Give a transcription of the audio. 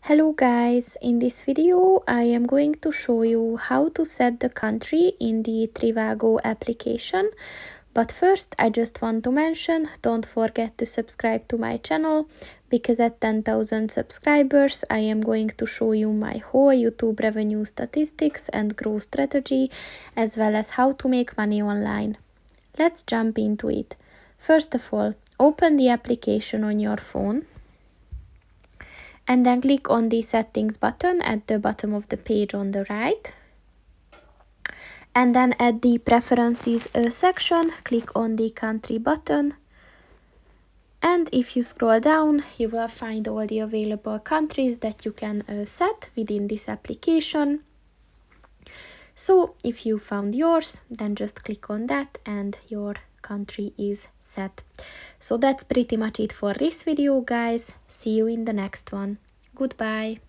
Hello guys, in this video I am going to show you how to set the country in the Trivago application. But first I just want to mention, don't forget to subscribe to my channel, because at 10,000 subscribers I am going to show you my whole YouTube revenue statistics and growth strategy, as well as how to make money online. Let's jump into it. First of all, open the application on your phone. And then click on the settings button at the bottom of the page on the right. And then at the preferences section, click on the country button. And if you scroll down, you will find all the available countries that you can set within this application. So if you found yours, then just click on that and your country is set. So that's pretty much it for this video, guys. See you in the next one. Goodbye.